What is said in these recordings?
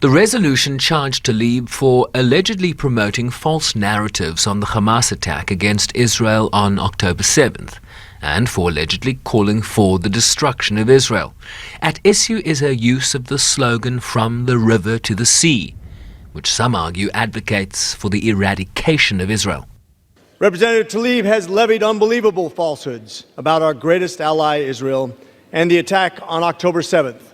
The resolution charged Tlaib for allegedly promoting false narratives on the Hamas attack against Israel on October 7th and for allegedly calling for the destruction of Israel. At issue is her use of the slogan "From the river to the sea," which some argue advocates for the eradication of Israel. Representative Tlaib has levied unbelievable falsehoods about our greatest ally, Israel, and the attack on October 7th.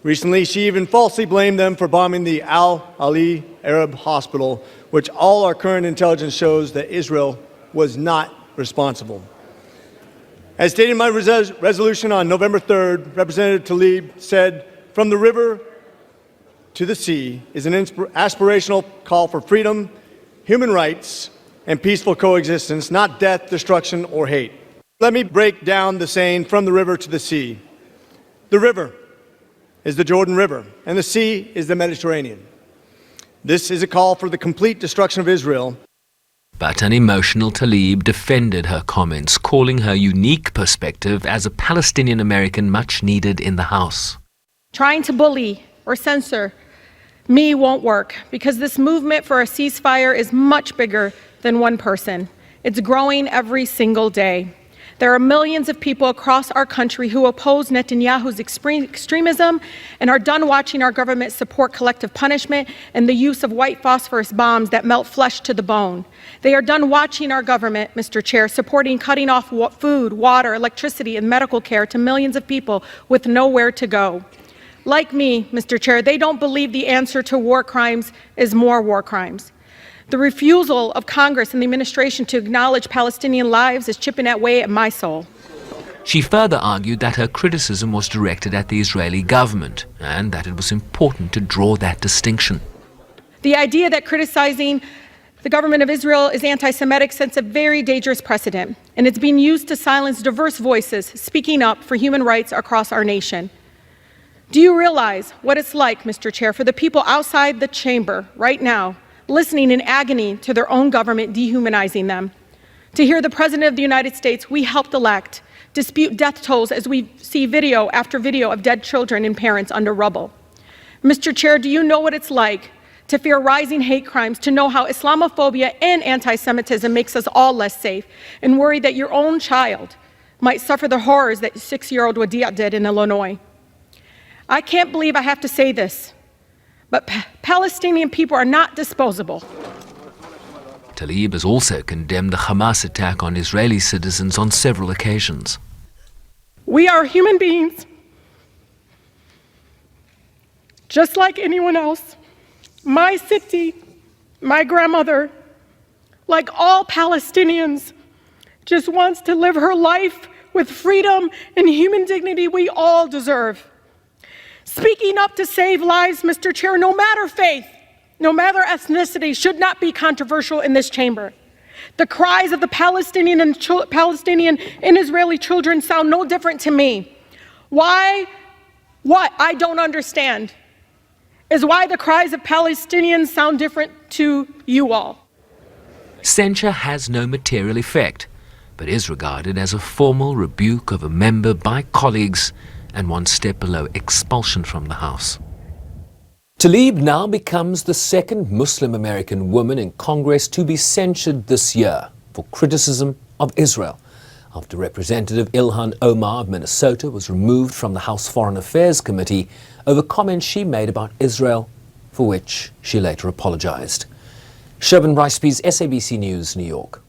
Recently, she even falsely blamed them for bombing the Al-Ali Arab Hospital, which all our current intelligence shows that Israel was not responsible. As stated in my resolution on November 3rd, Representative Tlaib said, "From the river to the sea is an aspirational call for freedom, human rights, and peaceful coexistence, not death, destruction, or hate." Let me break down the saying, "From the river to the sea." The river is the Jordan River, and the sea is the Mediterranean. This is a call for the complete destruction of Israel. But an emotional Tlaib defended her comments, calling her unique perspective as a Palestinian American much needed in the House. Trying to bully or censor me won't work, because this movement for a ceasefire is much bigger than one person. It's growing every single day. There are millions of people across our country who oppose Netanyahu's extremism and are done watching our government support collective punishment and the use of white phosphorus bombs that melt flesh to the bone. They are done watching our government, Mr. Chair, supporting cutting off food, water, electricity, and medical care to millions of people with nowhere to go. Like me, Mr. Chair, they don't believe the answer to war crimes is more war crimes. The refusal of Congress and the administration to acknowledge Palestinian lives is chipping away at my soul. She further argued that her criticism was directed at the Israeli government and that it was important to draw that distinction. The idea that criticizing the government of Israel is anti-Semitic sets a very dangerous precedent, and it's being used to silence diverse voices speaking up for human rights across our nation. Do you realize what it's like, Mr. Chair, for the people outside the chamber right now, listening in agony to their own government dehumanizing them? To hear the President of the United States we helped elect dispute death tolls as we see video after video of dead children and parents under rubble. Mr. Chair, do you know what it's like to fear rising hate crimes, to know how Islamophobia and anti-Semitism makes us all less safe, and worry that your own child might suffer the horrors that 6-year-old Wadia did in Illinois? I can't believe I have to say this, but Palestinian people are not disposable. Tlaib has also condemned the Hamas attack on Israeli citizens on several occasions. We are human beings, just like anyone else. My city, my grandmother, like all Palestinians, just wants to live her life with freedom and human dignity we all deserve. Speaking up to save lives, Mr. Chair, no matter faith, no matter ethnicity, should not be controversial in this chamber. The cries of the Palestinian and Israeli children sound no different to me. What I don't understand is why the cries of Palestinians sound different to you all. Censure has no material effect, but is regarded as a formal rebuke of a member by colleagues and one step below expulsion from the House. Tlaib now becomes the second Muslim American woman in Congress to be censured this year for criticism of Israel, after Representative Ilhan Omar of Minnesota was removed from the House Foreign Affairs Committee over comments she made about Israel, for which she later apologized. Shervin Ricepees, SABC News, New York.